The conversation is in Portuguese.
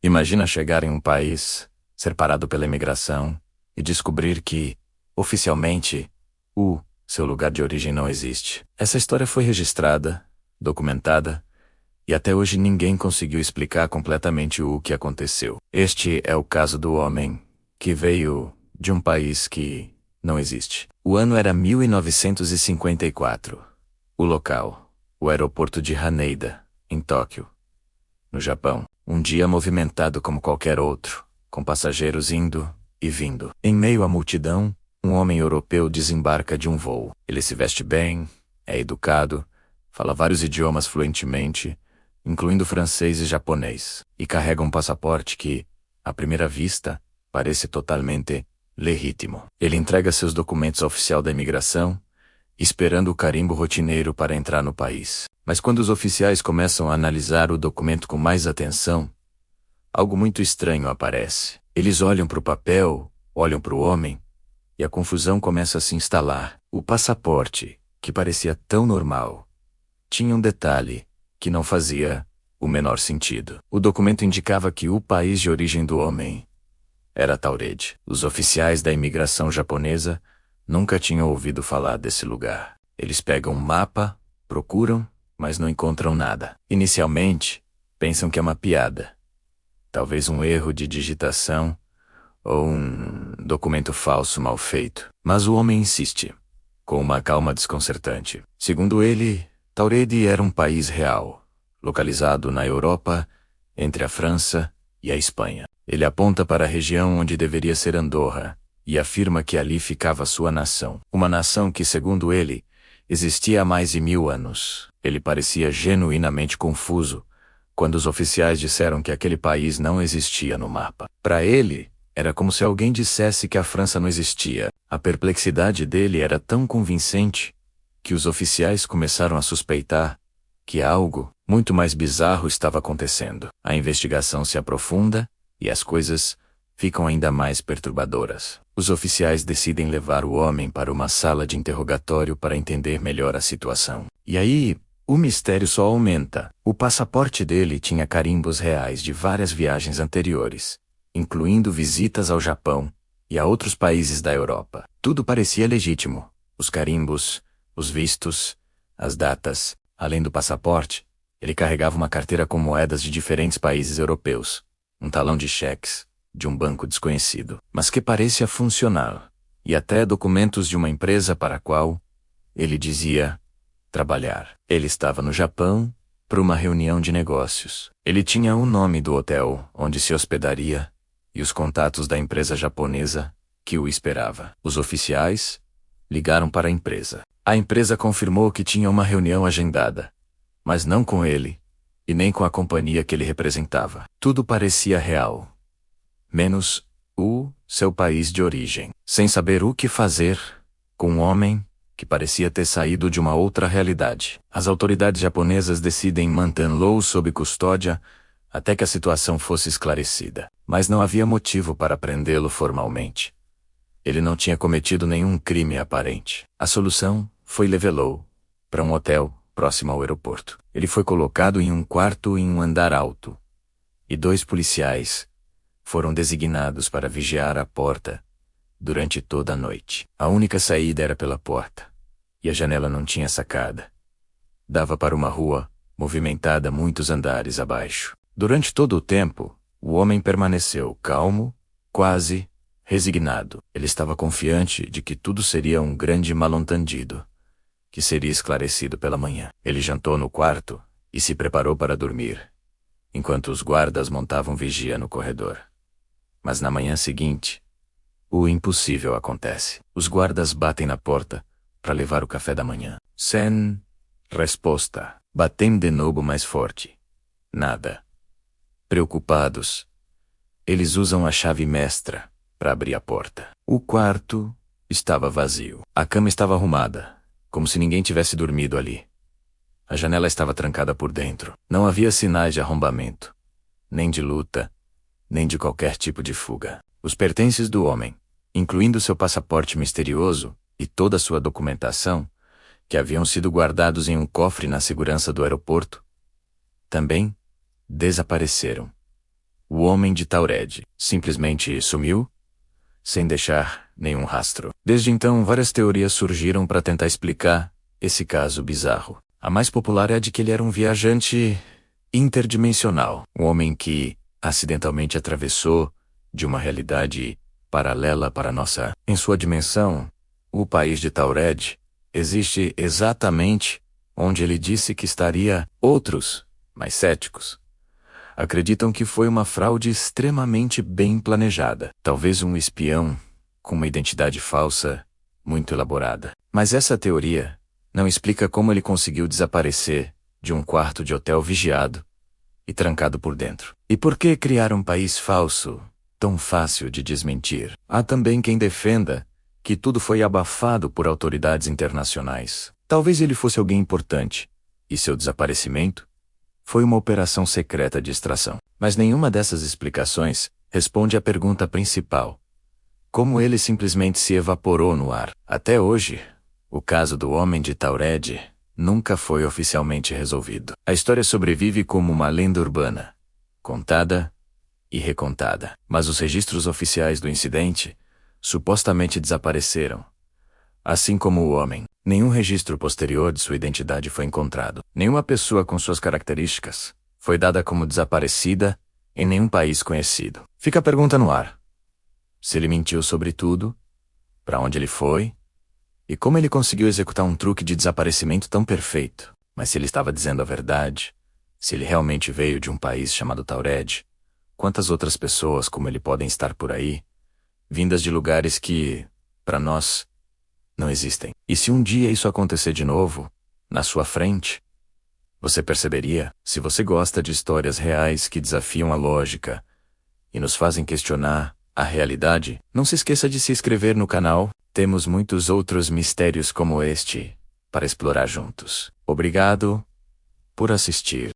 Imagina chegar em um país, ser parado pela imigração e descobrir que, oficialmente, o seu lugar de origem não existe. Essa história foi registrada, documentada, e até hoje ninguém conseguiu explicar completamente o que aconteceu. Este é o caso do homem que veio de um país que não existe. O ano era 1954. O local, o aeroporto de Haneda, em Tóquio, no Japão. Um dia movimentado como qualquer outro, com passageiros indo e vindo. Em meio à multidão, um homem europeu desembarca de um voo. Ele se veste bem, é educado, fala vários idiomas fluentemente, incluindo francês e japonês, e carrega um passaporte que, à primeira vista, parece totalmente legítimo. Ele entrega seus documentos ao oficial da imigração, esperando o carimbo rotineiro para entrar no país. Mas quando os oficiais começam a analisar o documento com mais atenção, algo muito estranho aparece. Eles olham para o papel, olham para o homem, e a confusão começa a se instalar. O passaporte, que parecia tão normal, tinha um detalhe que não fazia o menor sentido. O documento indicava que o país de origem do homem era Taured. Os oficiais da imigração japonesa nunca tinham ouvido falar desse lugar. Eles pegam um mapa, procuram, mas não encontram nada. Inicialmente, pensam que é uma piada. Talvez um erro de digitação ou um documento falso mal feito. Mas o homem insiste, com uma calma desconcertante. Segundo ele, Taured era um país real, localizado na Europa, entre a França e a Espanha. Ele aponta para a região onde deveria ser Andorra e afirma que ali ficava sua nação. Uma nação que, segundo ele, existia há mais de 1000 anos. Ele parecia genuinamente confuso quando os oficiais disseram que aquele país não existia no mapa. Para ele, era como se alguém dissesse que a França não existia. A perplexidade dele era tão convincente que os oficiais começaram a suspeitar que algo muito mais bizarro estava acontecendo. A investigação se aprofunda e as coisas ficam ainda mais perturbadoras. Os oficiais decidem levar o homem para uma sala de interrogatório para entender melhor a situação. E aí, o mistério só aumenta. O passaporte dele tinha carimbos reais de várias viagens anteriores, incluindo visitas ao Japão e a outros países da Europa. Tudo parecia legítimo. Os carimbos, os vistos, as datas. Além do passaporte, ele carregava uma carteira com moedas de diferentes países europeus, um talão de cheques de um banco desconhecido, mas que parecia funcionar, e até documentos de uma empresa para a qual ele dizia trabalhar. Ele estava no Japão para uma reunião de negócios. Ele tinha o nome do hotel onde se hospedaria e os contatos da empresa japonesa que o esperava. Os oficiais ligaram para a empresa. A empresa confirmou que tinha uma reunião agendada, mas não com ele e nem com a companhia que ele representava. Tudo parecia real, menos o seu país de origem. Sem saber o que fazer com um homem que parecia ter saído de uma outra realidade, as autoridades japonesas decidem mantê-lo sob custódia até que a situação fosse esclarecida. Mas não havia motivo para prendê-lo formalmente. Ele não tinha cometido nenhum crime aparente. A solução foi levá-lo para um hotel próximo ao aeroporto. Ele foi colocado em um quarto em um andar alto, e 2 policiais foram designados para vigiar a porta durante toda a noite. A única saída era pela porta, e a janela não tinha sacada. Dava para uma rua movimentada muitos andares abaixo. Durante todo o tempo, o homem permaneceu calmo, quase resignado. Ele estava confiante de que tudo seria um grande mal-entendido, que seria esclarecido pela manhã. Ele jantou no quarto e se preparou para dormir, enquanto os guardas montavam vigia no corredor. Mas na manhã seguinte, o impossível acontece. Os guardas batem na porta para levar o café da manhã. Sem resposta. Batem de novo mais forte. Nada. Preocupados, eles usam a chave mestra para abrir a porta. O quarto estava vazio. A cama estava arrumada, como se ninguém tivesse dormido ali. A janela estava trancada por dentro. Não havia sinais de arrombamento, nem de luta, nem de qualquer tipo de fuga. Os pertences do homem, incluindo seu passaporte misterioso e toda a sua documentação, que haviam sido guardados em um cofre na segurança do aeroporto, também desapareceram. O homem de Taured simplesmente sumiu, sem deixar nenhum rastro. Desde então, várias teorias surgiram para tentar explicar esse caso bizarro. A mais popular é a de que ele era um viajante interdimensional, um homem que acidentalmente atravessou de uma realidade paralela para a nossa. Em sua dimensão, o país de Taured existe exatamente onde ele disse que estaria. Outros, mais céticos, acreditam que foi uma fraude extremamente bem planejada, talvez um espião com uma identidade falsa muito elaborada. Mas essa teoria não explica como ele conseguiu desaparecer de um quarto de hotel vigiado e trancado por dentro. E por que criar um país falso tão fácil de desmentir? Há também quem defenda que tudo foi abafado por autoridades internacionais. Talvez ele fosse alguém importante, e seu desaparecimento foi uma operação secreta de extração. Mas nenhuma dessas explicações responde à pergunta principal: como ele simplesmente se evaporou no ar? Até hoje, o caso do homem de Taured nunca foi oficialmente resolvido. A história sobrevive como uma lenda urbana, contada e recontada. Mas os registros oficiais do incidente supostamente desapareceram, assim como o homem. Nenhum registro posterior de sua identidade foi encontrado. Nenhuma pessoa com suas características foi dada como desaparecida em nenhum país conhecido. Fica a pergunta no ar: se ele mentiu sobre tudo, para onde ele foi, e como ele conseguiu executar um truque de desaparecimento tão perfeito? Mas se ele estava dizendo a verdade, se ele realmente veio de um país chamado Taured, quantas outras pessoas como ele podem estar por aí, vindas de lugares que, para nós, não existem? E se um dia isso acontecer de novo, na sua frente, você perceberia? Se você gosta de histórias reais que desafiam a lógica e nos fazem questionar a realidade, não se esqueça de se inscrever no canal. Temos muitos outros mistérios como este para explorar juntos. Obrigado por assistir.